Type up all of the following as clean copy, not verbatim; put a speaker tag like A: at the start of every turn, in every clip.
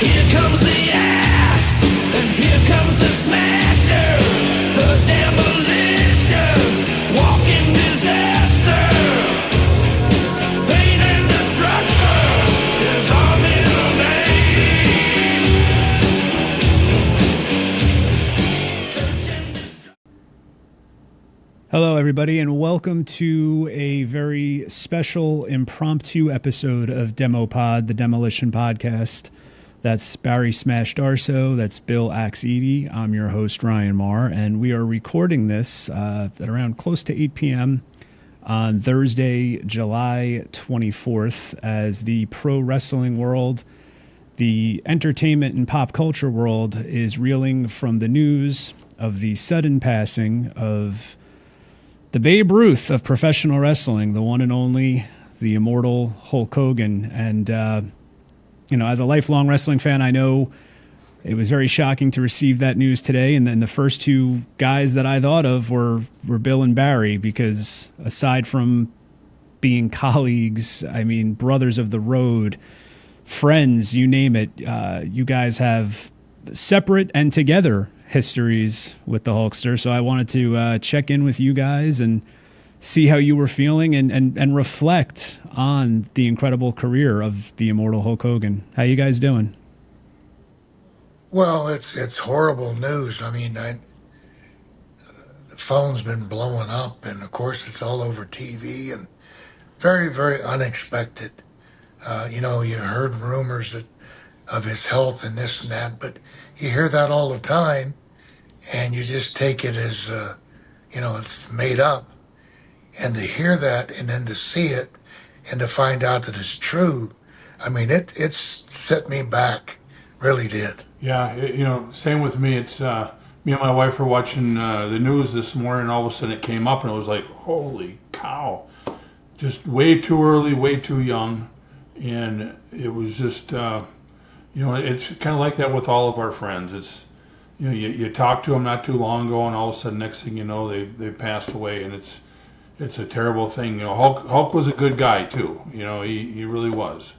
A: Here comes the axe, and here comes the smasher, the demolition, walking disaster, pain and destruction is our middle name. Search and destroy.
B: Hello, everybody, and welcome to a very special impromptu episode of DEMOPOD, the Demolition Podcast. That's Barry Smash Darso. That's Bill Axe Edie. I'm your host, Ryan Marr, and we are recording this at around close to 8 p.m. on Thursday, July 24th, as the pro wrestling world, the entertainment and pop culture world, is reeling from the news of the sudden passing of the Babe Ruth of professional wrestling, the one and only, the immortal Hulk Hogan. And, as a lifelong wrestling fan, I know it was very shocking to receive that news today. And then the first two guys that I thought of were Bill and Barry, because aside from being colleagues, I mean, brothers of the road, friends, you name it, you guys have separate and together histories with the Hulkster. So I wanted to check in with you guys and see how you were feeling and reflect on the incredible career of the immortal Hulk Hogan. How you guys doing?
C: Well, it's horrible news. I mean, the phone's been blowing up, and of course, it's all over TV, and very, very unexpected. You heard rumors of his health and this and that, but you hear that all the time, and you just take it as, it's made up. And to hear that and then to see it and to find out that it's true, I mean, it's set me back, really did.
D: Yeah, same with me. It's me and my wife were watching the news this morning, and all of a sudden it came up, and it was like, holy cow. Just way too early, way too young. And it was just, it's kind of like that with all of our friends. It's, you talked to them not too long ago, and all of a sudden, next thing you know, they passed away, and it's a terrible thing. Hulk was a good guy too. He really was.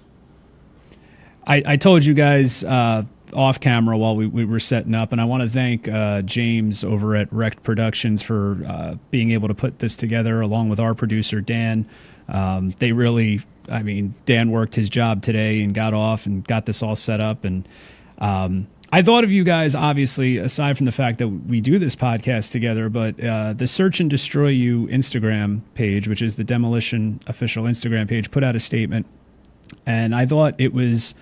B: I told you guys off camera while we were setting up, and I want to thank James over at Wrecked Productions for being able to put this together along with our producer Dan. They really, Dan worked his job today and got off and got this all set up, and I thought of you guys, obviously, aside from the fact that we do this podcast together, but the Search and Destroy You Instagram page, which is the Demolition official Instagram page, put out a statement. And I thought it was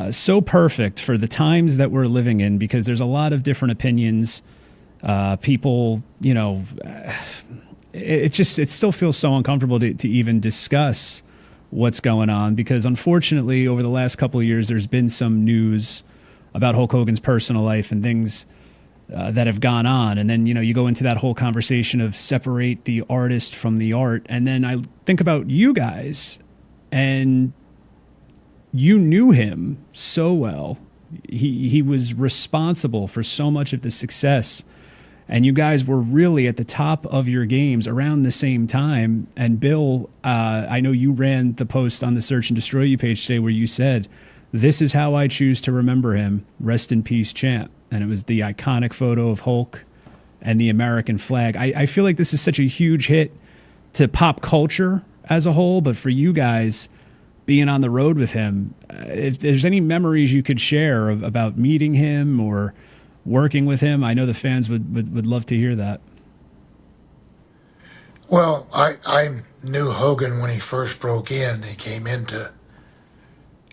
B: so perfect for the times that we're living in, because there's a lot of different opinions. People, it still feels so uncomfortable to even discuss what's going on, because unfortunately, over the last couple of years, there's been some news about Hulk Hogan's personal life and things that have gone on. And then, you go into that whole conversation of separate the artist from the art. And then I think about you guys, and you knew him so well. He was responsible for so much of the success. And you guys were really at the top of your games around the same time. And Bill, I know you ran the post on the Search and Destroy You page today where you said, "This is how I choose to remember him. Rest in peace, champ." And it was the iconic photo of Hulk and the American flag. I feel like this is such a huge hit to pop culture as a whole, but for you guys being on the road with him, if there's any memories you could share about meeting him or working with him, I know the fans would love to hear that.
C: Well, I knew Hogan when he first broke in. He came into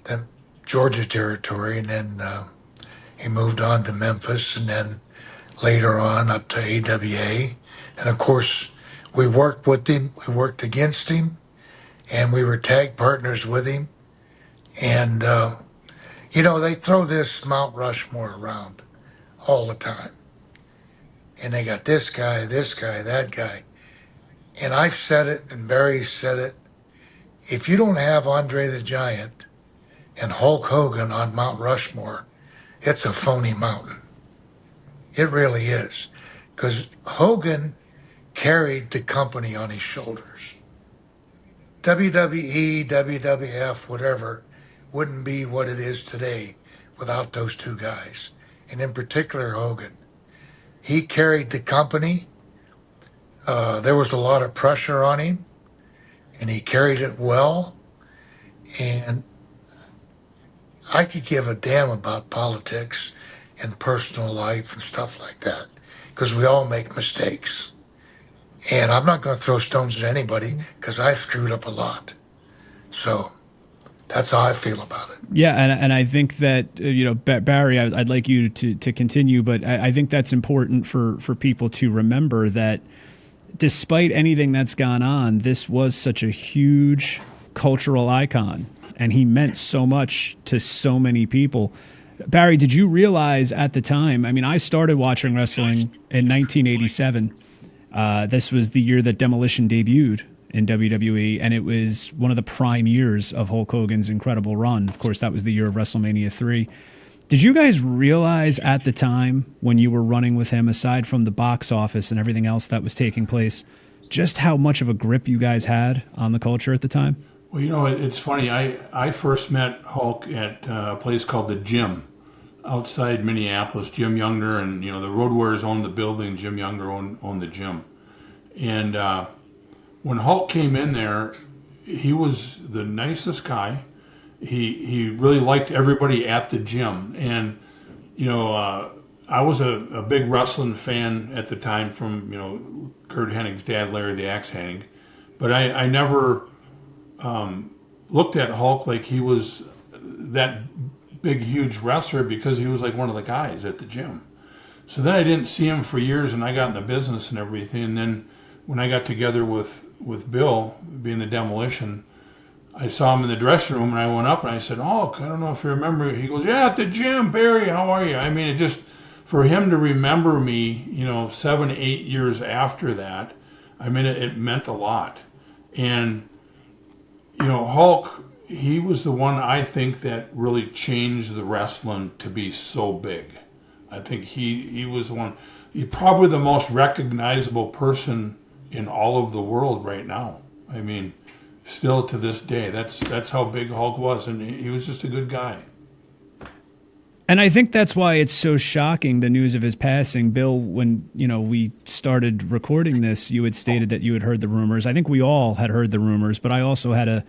C: the Georgia territory, and then he moved on to Memphis, and then later on up to AWA. And of course, we worked with him, we worked against him, and we were tag partners with him. And, they throw this Mount Rushmore around all the time. And they got this guy, that guy. And I've said it, and Barry said it. If you don't have Andre the Giant and Hulk Hogan on Mount Rushmore, it's a phony mountain. It really is. Because Hogan carried the company on his shoulders. WWE, WWF, whatever, wouldn't be what it is today without those two guys, and in particular Hogan. He carried the company. There was a lot of pressure on him, and he carried it well. And I could give a damn about politics and personal life and stuff like that because we all make mistakes. And I'm not going to throw stones at anybody because I've screwed up a lot. So that's how I feel about it.
B: Yeah, and I think that Barry, I'd like you to continue, but I think that's important for people to remember that despite anything that's gone on, this was such a huge cultural icon, and he meant so much to so many people. Barry, did you realize at the time? I mean, I started watching wrestling in 1987. This was the year that Demolition debuted in WWE, and it was one of the prime years of Hulk Hogan's incredible run. Of course, that was the year of WrestleMania 3. Did you guys realize at the time when you were running with him, aside from the box office and everything else that was taking place, just how much of a grip you guys had on the culture at the time?
D: Well, it's funny. I first met Hulk at a place called the Gym outside Minneapolis. Jim Younger and, the Road Warriors owned the building. Jim Younger owned the gym. And when Hulk came in there, he was the nicest guy. He really liked everybody at the gym. And, I was a big wrestling fan at the time from, Kurt Hennig's dad, Larry the Axe Hennig. But I never looked at Hulk like he was that big, huge wrestler because he was like one of the guys at the gym. So then I didn't see him for years, and I got in the business and everything. And then when I got together with Bill, being the Demolition, I saw him in the dressing room, and I went up and I said, "Oh, I don't know if you remember." He goes, "Yeah, at the gym, Barry. How are you?" I mean, it just for him to remember me, 7, 8 years after that, I mean, it meant a lot. And Hulk, he was the one I think that really changed the wrestling to be so big. I think he was the one, probably the most recognizable person in all of the world right now. I mean, still to this day, that's how big Hulk was, and he was just a good guy.
B: And I think that's why it's so shocking, the news of his passing. Bill, when we started recording this, you had stated that you had heard the rumors. I think we all had heard the rumors, but I also had to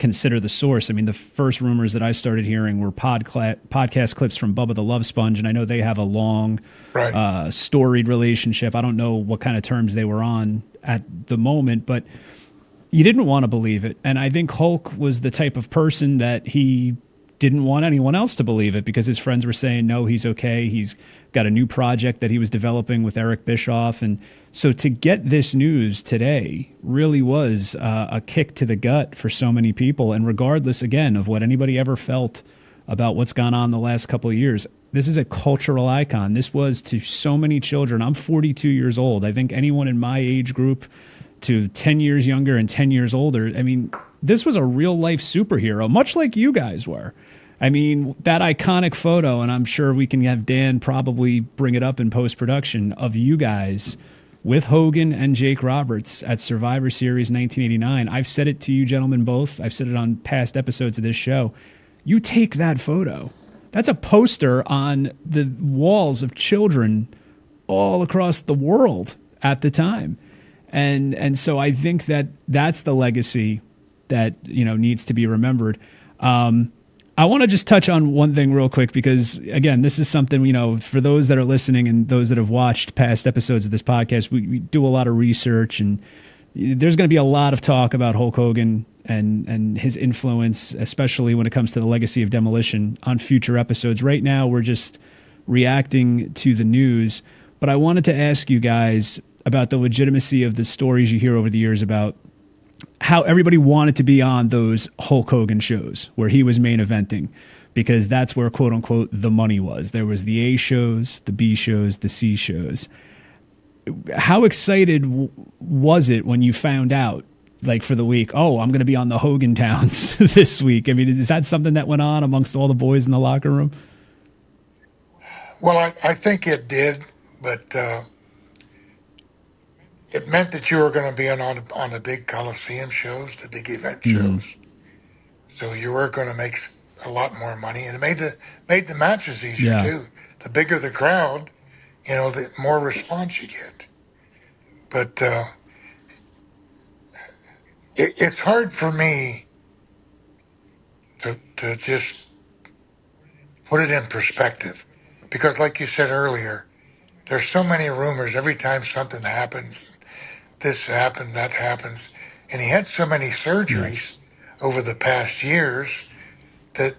B: consider the source. I mean, the first rumors that I started hearing were podcast clips from Bubba the Love Sponge, and I know they have a long, storied relationship. I don't know what kind of terms they were on at the moment, but you didn't want to believe it. And I think Hulk was the type of person that he didn't want anyone else to believe it because his friends were saying, no, he's okay. He's got a new project that he was developing with Eric Bischoff. And so to get this news today really was a kick to the gut for so many people. And regardless, again, of what anybody ever felt about what's gone on the last couple of years, this is a cultural icon. This was to so many children. I'm 42 years old. I think anyone in my age group to 10 years younger and 10 years older, I mean, this was a real life superhero, much like you guys were. I mean, that iconic photo, and I'm sure we can have Dan probably bring it up in post-production, of you guys with Hogan and Jake Roberts at Survivor Series 1989. I've said it to you gentlemen both. I've said it on past episodes of this show. You take that photo. That's a poster on the walls of children all across the world at the time. And so I think that that's the legacy that, needs to be remembered. I want to just touch on one thing real quick because, again, this is something, for those that are listening and those that have watched past episodes of this podcast, we do a lot of research, and there's going to be a lot of talk about Hulk Hogan and his influence, especially when it comes to the legacy of Demolition on future episodes. Right now, we're just reacting to the news, but I wanted to ask you guys about the legitimacy of the stories you hear over the years about how everybody wanted to be on those Hulk Hogan shows where he was main eventing, because that's where, quote unquote, the money was. There was the A shows, the B shows, the C shows. How excited was it when you found out, like for the week, oh, I'm going to be on the Hogan Towns this week? I mean, is that something that went on amongst all the boys in the locker room?
C: Well, I think it did, but it meant that you were going to be on the big Coliseum shows, the big event shows. So you were going to make a lot more money, and it made the matches easier
B: Yeah.
C: too. The bigger the crowd, the more response you get. But it's hard for me to just put it in perspective, because, like you said earlier, there's so many rumors every time something happens. This happened, that happens, and he had so many
B: Yes.
C: surgeries over the past years that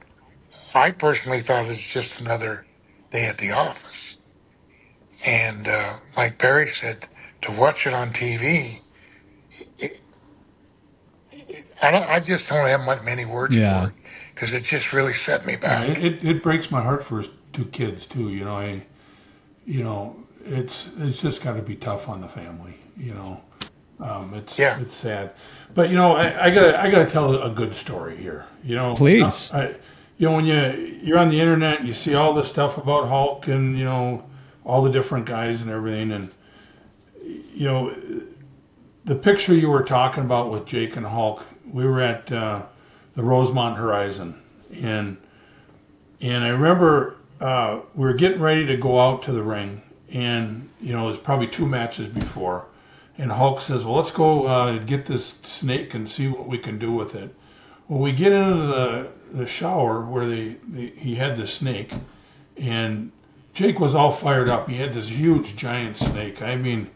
C: I personally thought it's just another day at the office. And like Barry said, to watch it on TV, it, I just don't have many words for
B: Yeah.
C: it, because it just really set me
D: Yeah,
C: back.
D: it breaks my heart for his two kids too. It's just got to be tough on the family.
C: Yeah,
D: It's sad, but I gotta tell a good story here.
B: Please.
D: When you're on the internet, you see all this stuff about Hulk and all the different guys and everything, and you know the picture you were talking about with Jake and Hulk. We were at the Rosemont Horizon, and I remember we were getting ready to go out to the ring, and it was probably two matches before. And Hulk says, "Well, let's go get this snake and see what we can do with it." Well, we get into the shower where he had the snake, and Jake was all fired up. He had this huge giant snake. I mean,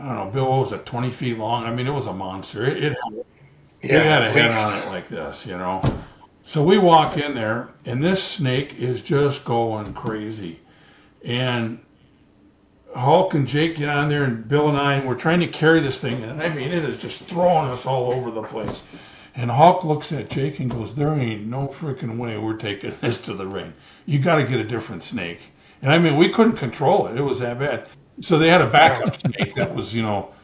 D: I don't know, Bill, what was it, 20 feet long? I mean, it was a monster. It
C: yeah,
D: had a
C: at
D: head on
C: least.
D: it like this. So we walk in there, and this snake is just going crazy. And Hulk and Jake get on there, and Bill and I, and we're trying to carry this thing, and I mean, it is just throwing us all over the place. And Hulk looks at Jake and goes, "There ain't no freaking way we're taking this to the ring. You got to get a different snake." And I mean, we couldn't control it. It was that bad. So they had a
C: No,
D: backup snake that was,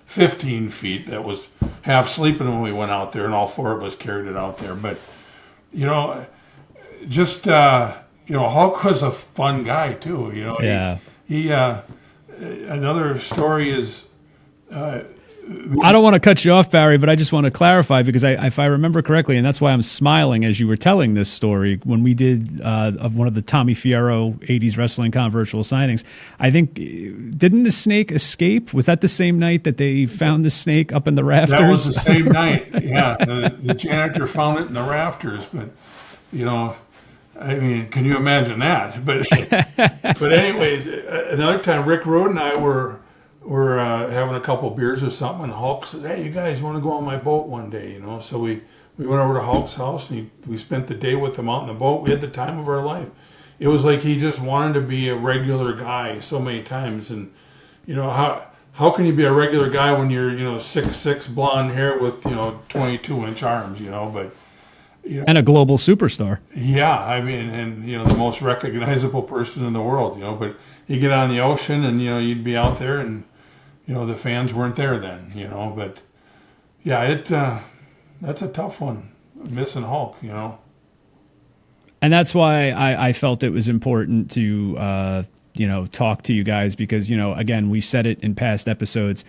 D: 15 feet, that was half sleeping when we went out there, and all four of us carried it out there. But, you know, just, Hulk was a fun guy, too.
B: Yeah.
D: He another story is, uh,
B: I don't want to cut you off, Barry, but I just want to clarify because if I remember correctly, and that's why I'm smiling as you were telling this story, when we did of one of the Tommy Fierro 80s Wrestling Con virtual signings, I think, didn't the snake escape? Was that the same night that they found the snake up in the rafters?
D: that was the same night. Yeah, the janitor found it in the rafters, but, I mean, can you imagine that? But anyways, another time, Rick Rude and I were having a couple beers or something, and Hulk said, "Hey, you guys want to go on my boat one day?" So we went over to Hulk's house, and we spent the day with him out on the boat. We had the time of our life. It was like he just wanted to be a regular guy so many times, and how can you be a regular guy when you're 6'6", blonde hair with 22-inch arms, but.
B: And a global superstar.
D: Yeah, I mean, and the most recognizable person in the world, but you get on the ocean and you'd be out there and the fans weren't there then, but yeah, that's a tough one, missing Hulk.
B: And that's why I felt it was important to talk to you guys because again, we've said it in past episodes.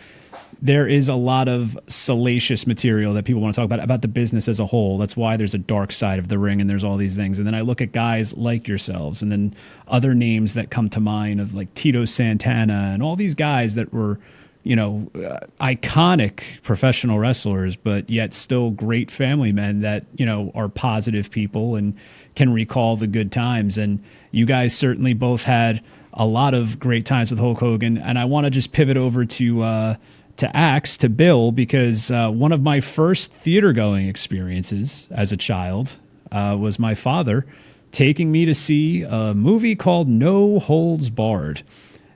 B: There is a lot of salacious material that people want to talk about the business as a whole. That's why there's a dark side of the ring and there's all these things. And then I look at guys like yourselves and then other names that come to mind of like Tito Santana and all these guys that were, iconic professional wrestlers, but yet still great family men that, are positive people and can recall the good times. And you guys certainly both had a lot of great times with Hulk Hogan. And I want to just pivot over to Axe, to Bill, because one of my first theater going experiences as a child was my father taking me to see a movie called No Holds Barred.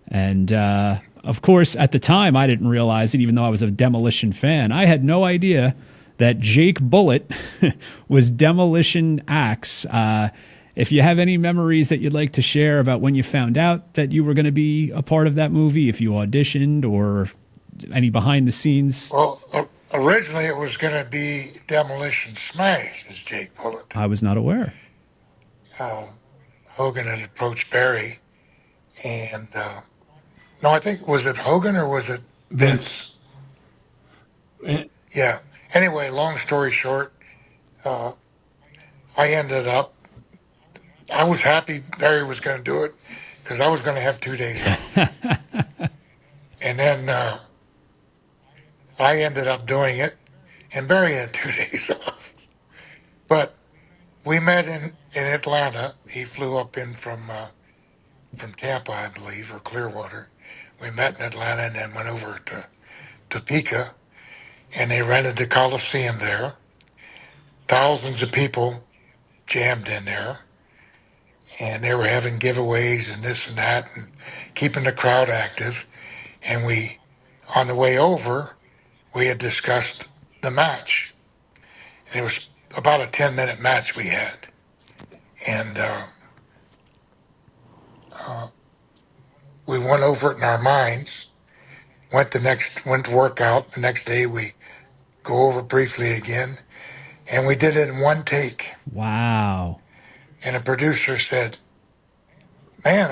B: And of course, at the time, I didn't realize it, even though I was a Demolition fan. I had no idea that Jake Bullet was Demolition Axe. If you have any memories that you'd like to share about when you found out that you were going to be a part of that movie, if you auditioned or any behind the scenes?
C: well, originally it was going to be Demolition Smash as Jake Bullet.
B: I was not aware.
C: Hogan had approached Barry, and no, I think, was it Hogan or was it
D: Vince.
C: Vince?
D: And,
C: Yeah. Anyway, long story short, I ended up I was happy Barry was going to do it because I was going to have 2 days off. And then I ended up doing it, and Barry had 2 days off. But we met in Atlanta. He flew up in from Tampa, I believe, or Clearwater. We met in Atlanta and then went over to Topeka, and they rented the Coliseum there. Thousands of people jammed in there, and they were having giveaways and this and that and keeping the crowd active. And on the way over, we had discussed the match. And it was about a 10-minute match we had. And we went over it in our minds, went to work out. The next day we go over briefly again, and we did it in one take.
B: Wow.
C: And the producer said, "Man,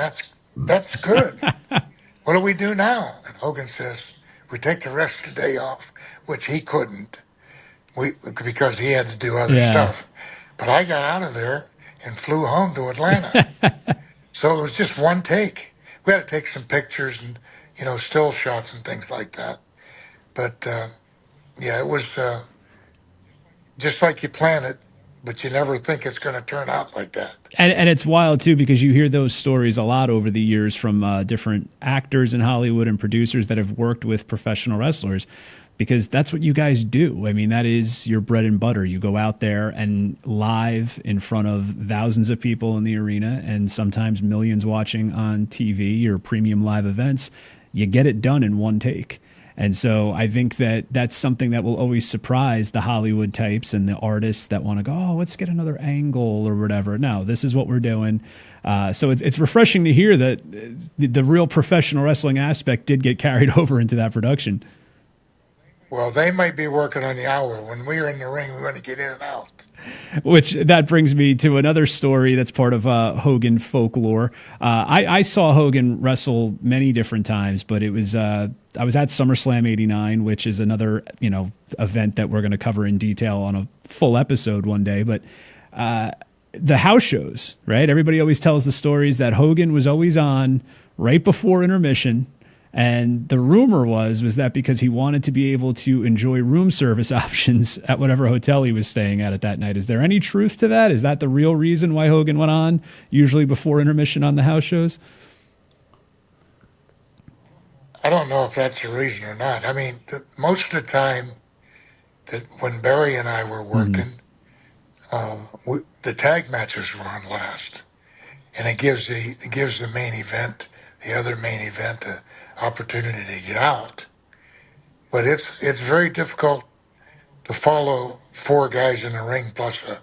C: that's good. What do we do now?" And Hogan says, "We take the rest of the day off," which he couldn't, because he had to do other stuff. But I got out of there and flew home to Atlanta. So it was just one take. We had to take some pictures and, still shots and things like that. But yeah, it was just like you plan it, but you never think it's going to turn out like that.
B: And it's wild, too, because you hear those stories a lot over the years from different actors in Hollywood and producers that have worked with professional wrestlers, because that's what you guys do. I mean, that is your bread and butter. You go out there and live in front of thousands of people in the arena and sometimes millions watching on TV or premium live events. You get it done in one take. And so I think that that's something that will always surprise the Hollywood types and the artists that want to go, oh, let's get another angle or whatever. No, this is what we're doing. So it's refreshing to hear that the real professional wrestling aspect did get carried over into that production.
C: Well, they might be working on the hour. When we were in the ring, we want to get in and out.
B: Which that brings me to another story that's part of Hogan folklore. I saw Hogan wrestle many different times, but it was I was at SummerSlam '89, which is another event that we're going to cover in detail on a full episode one day. But the house shows, right? Everybody always tells the stories that Hogan was always on right before intermission. And the rumor was that because he wanted to be able to enjoy room service options at whatever hotel he was staying at that night. Is there any truth to that? Is that the real reason why Hogan went on, usually before intermission on the house shows?
C: I don't know if that's the reason or not. I mean, most of the time that when Barry and I were working, the tag matches were on last. And it gives the main event, the other main event, the opportunity to get out. But it's very difficult to follow four guys in the ring plus a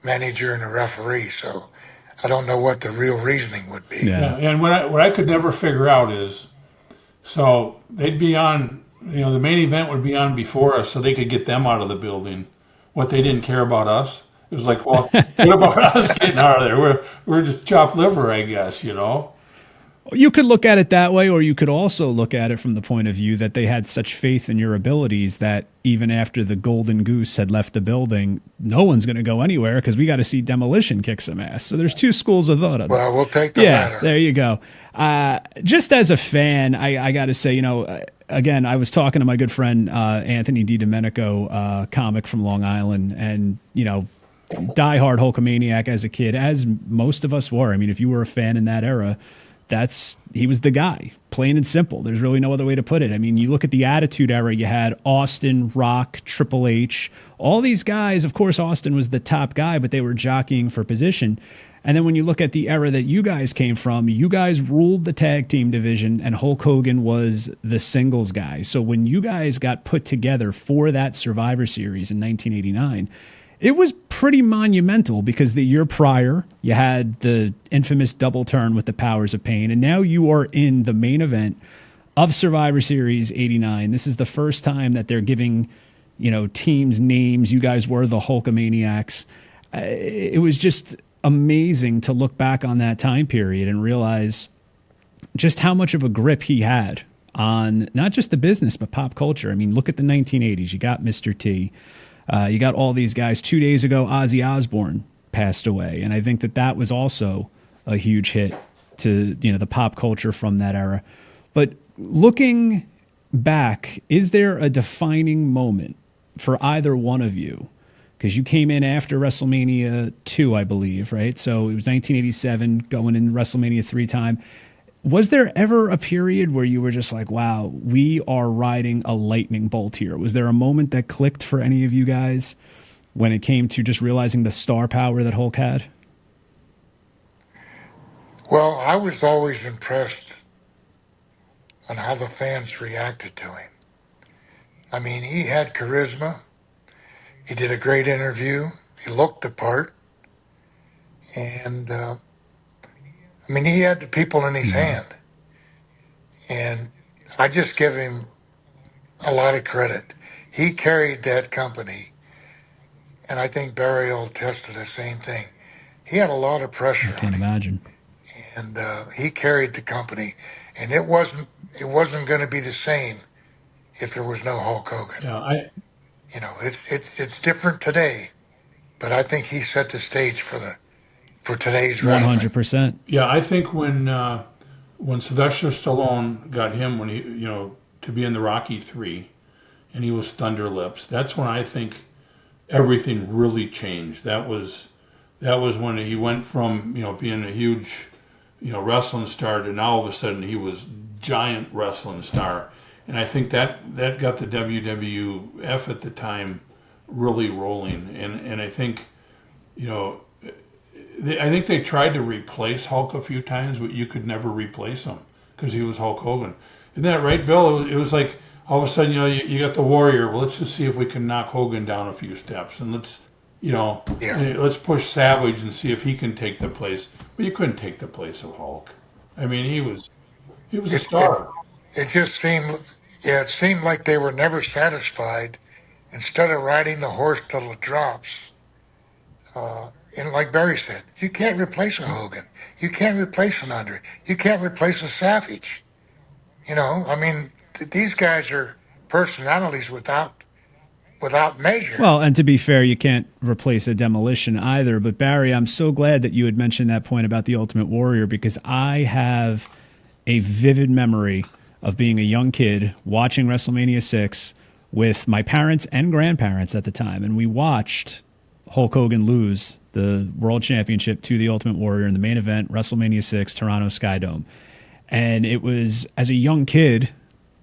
C: manager and a referee. So I don't know what the real reasoning would be.
D: Yeah. And what I could never figure out is, so they'd be on, the main event would be on before us so they could get them out of the building. What, they didn't care about us? It was like, well, what about us getting out of there? We're just chopped liver, I guess,
B: You could look at it that way, or you could also look at it from the point of view that they had such faith in your abilities that even after the Golden Goose had left the building, no one's going to go anywhere because we got to see Demolition kick some ass. So there's two schools of thought.
C: Well, we'll take the latter.
B: There you go. Just as a fan, I got to say, again, I was talking to my good friend Anthony DiDomenico, comic from Long Island, and, diehard Hulkamaniac as a kid, as most of us were. I mean, if you were a fan in that era, he was the guy, plain and simple. There's really no other way to put it. I mean, you look at the Attitude Era, you had Austin, Rock, Triple H, all these guys. Of course, Austin was the top guy, but they were jockeying for position. And then when you look at the era that you guys came from, you guys ruled the tag team division and Hulk Hogan was the singles guy. So when you guys got put together for that Survivor Series in 1989, it was pretty monumental because the year prior, you had the infamous double turn with the Powers of Pain, and now you are in the main event of Survivor Series 89. This is the first time that they're giving, teams names. You guys were the Hulkamaniacs. It was just amazing to look back on that time period and realize just how much of a grip he had on not just the business, but pop culture. I mean, look at the 1980s. You got Mr. T. You got all these guys. 2 days ago, Ozzy Osbourne passed away. And I think that that was also a huge hit to, the pop culture from that era. But looking back, is there a defining moment for either one of you? Because you came in after WrestleMania 2, I believe, right? So it was 1987, going in WrestleMania 3 time. Was there ever a period where you were just like, wow, we are riding a lightning bolt here? Was there a moment that clicked for any of you guys when it came to just realizing the star power that Hulk had?
C: Well, I was always impressed on how the fans reacted to him. I mean, he had charisma. He did a great interview. He looked the part. And, he had the people in his hand. And I just give him a lot of credit. He carried that company. And I think Barry will attest to the same thing. He had a lot of pressure
B: I can't imagine.
C: And he carried the company. And it wasn't going to be the same if there was no Hulk Hogan.
D: Yeah,
C: It's different today, but I think he set the stage for today's wrestling.
B: 100%.
D: yeah. I think when Sylvester Stallone got him when he to be in the Rocky 3, and he was Thunder Lips. That's when I think everything really changed. That was when he went from being a huge wrestling star to now all of a sudden he was giant wrestling star. And I think that got the WWF at the time really rolling. And I think I think they tried to replace Hulk a few times, but you could never replace him because he was Hulk Hogan. Isn't that right, Bill? It was like all of a sudden, you got the Warrior. Well, let's just see if we can knock Hogan down a few steps, and let's push Savage and see if he can take the place. But you couldn't take the place of Hulk. I mean, he was a star.
C: It just seemed like they were never satisfied. Instead of riding the horse till it drops, and like Barry said, you can't replace a Hogan. You can't replace an Andre. You can't replace a Savage. These guys are personalities without measure.
B: Well, and to be fair, you can't replace a Demolition either. But Barry, I'm so glad that you had mentioned that point about the Ultimate Warrior, because I have a vivid memory of being a young kid watching WrestleMania 6 with my parents and grandparents at the time. And we watched Hulk Hogan lose the World Championship to the Ultimate Warrior in the main event, WrestleMania 6, Toronto Skydome. And it was, as a young kid,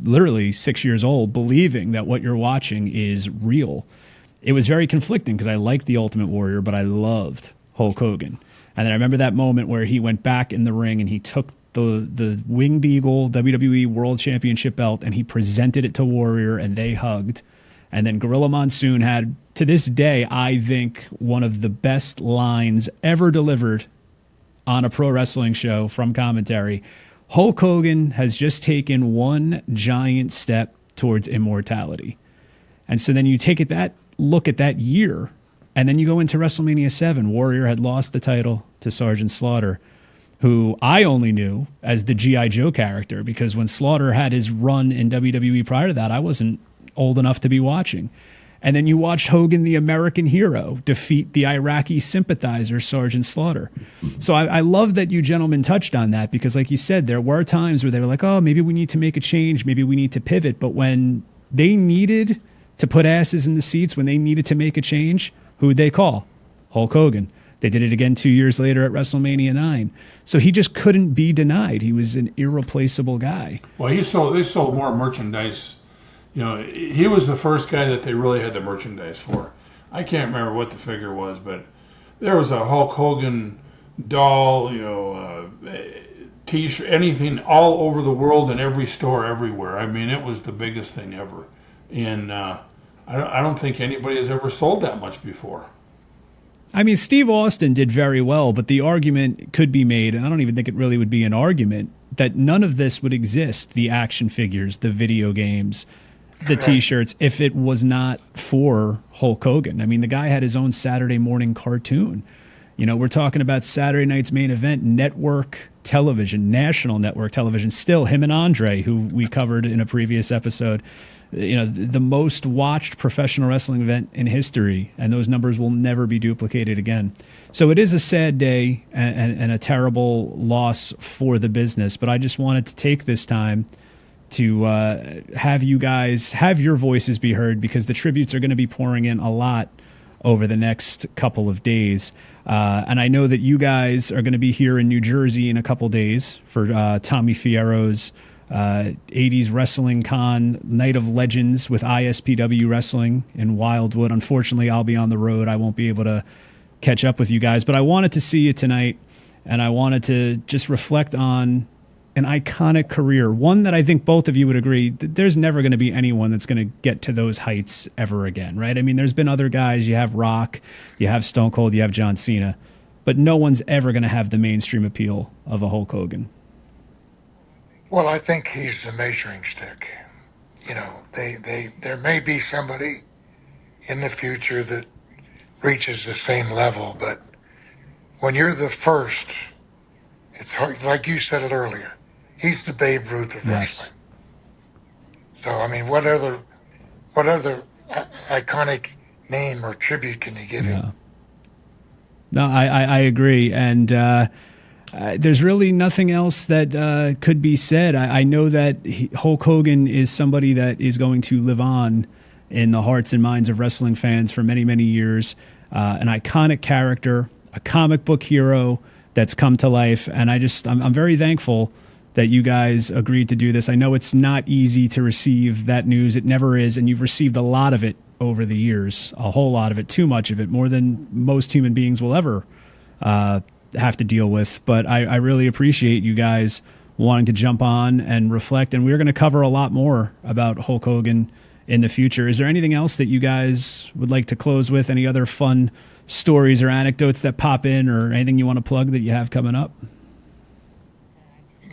B: literally 6 years old, believing that what you're watching is real. It was very conflicting because I liked the Ultimate Warrior, but I loved Hulk Hogan. And then I remember that moment where he went back in the ring and he took the Winged Eagle WWE World Championship belt and he presented it to Warrior and they hugged. And then Gorilla Monsoon had, to this day, I think, one of the best lines ever delivered on a pro wrestling show from commentary. Hulk Hogan has just taken one giant step towards immortality. And so then you take that look at that year, and then you go into WrestleMania 7. Warrior had lost the title to Sergeant Slaughter, who I only knew as the G.I. Joe character, because when Slaughter had his run in WWE prior to that, I wasn't old enough to be watching. And then you watched Hogan, the American hero, defeat the Iraqi sympathizer, Sergeant Slaughter. So I love that you gentlemen touched on that, because like you said, there were times where they were like, oh, maybe we need to make a change. Maybe we need to pivot. But when they needed to put asses in the seats, when they needed to make a change, who would they call? Hulk Hogan. They did it again 2 years later at WrestleMania 9. So he just couldn't be denied. He was an irreplaceable guy.
D: Well, they sold more merchandise. He was the first guy that they really had the merchandise for. I can't remember what the figure was, but there was a Hulk Hogan doll, T-shirt, anything all over the world in every store everywhere. I mean, it was the biggest thing ever. And I don't think anybody has ever sold that much before.
B: I mean, Steve Austin did very well, but the argument could be made, and I don't even think it really would be an argument, that none of this would exist, the action figures, the video games, the T-shirts, if it was not for Hulk Hogan. I mean, the guy had his own Saturday morning cartoon. We're talking about Saturday night's main event, network television, national network television, still him and Andre, who we covered in a previous episode. the most watched professional wrestling event in history, and those numbers will never be duplicated again. So it is a sad day and a terrible loss for the business, but I just wanted to take this time to have you guys have your voices be heard, because the tributes are going to be pouring in a lot over the next couple of days. And I know that you guys are going to be here in New Jersey in a couple days for Tommy Fierro's 80s Wrestling Con Night of Legends with ISPW Wrestling in Wildwood. Unfortunately, I'll be on the road. I won't be able to catch up with you guys, but I wanted to see you tonight, and I wanted to just reflect on an iconic career, one that I think both of you would agree that there's never going to be anyone that's going to get to those heights ever again, right? I mean, there's been other guys. You have Rock, you have Stone Cold, you have John Cena, but no one's ever going to have the mainstream appeal of a Hulk Hogan.
C: Well, I think he's the measuring stick. There may be somebody in the future that reaches the same level, but when you're the first, it's hard. Like you said it earlier, he's the Babe Ruth of wrestling. So, I mean, what other iconic name or tribute can you give him?
B: No, I agree. And there's really nothing else that could be said. I know that Hulk Hogan is somebody that is going to live on in the hearts and minds of wrestling fans for many, many years. An iconic character, a comic book hero that's come to life. And I'm very thankful that you guys agreed to do this. I know it's not easy to receive that news. It never is. And you've received a lot of it over the years, a whole lot of it, too much of it, more than most human beings will ever have to deal with. But I really appreciate you guys wanting to jump on and reflect. And we're going to cover a lot more about Hulk Hogan in the future. Is there anything else that you guys would like to close with? Any other fun stories or anecdotes that pop in, or anything you want to plug that you have coming up?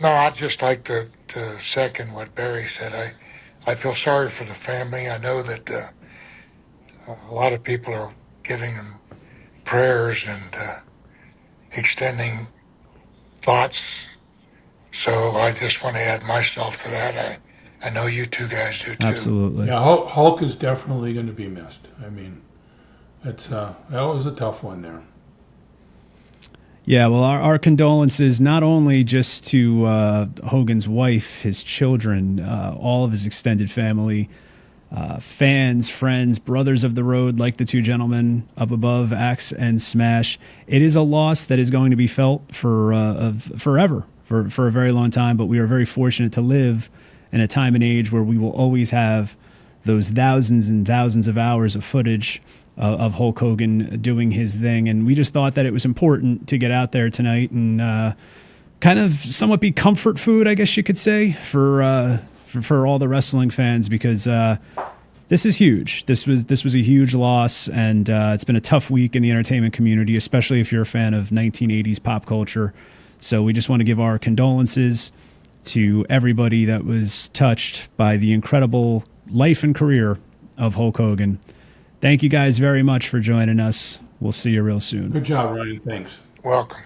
C: No, I'd just like to second what Barry said. I feel sorry for the family. I know that a lot of people are giving them prayers and extending thoughts. So I just want to add myself to that. I know you two guys do too.
B: Absolutely.
D: Yeah, Hulk is definitely going to be missed. I mean, that was a tough one there.
B: Yeah, well, our condolences not only just to Hogan's wife, his children, all of his extended family, fans, friends, brothers of the road, like the two gentlemen up above, Axe and Smash. It is a loss that is going to be felt for forever, for a very long time, but we are very fortunate to live in a time and age where we will always have those thousands and thousands of hours of footage of Hulk Hogan doing his thing. And we just thought that it was important to get out there tonight and kind of somewhat be comfort food, I guess you could say, for all the wrestling fans, because this is huge. This was a huge loss, and it's been a tough week in the entertainment community, especially if you're a fan of 1980s pop culture. So we just want to give our condolences to everybody that was touched by the incredible life and career of Hulk Hogan. Thank you guys very much for joining us. We'll see you real soon.
D: Good job, Ryan. Thanks.
C: Welcome.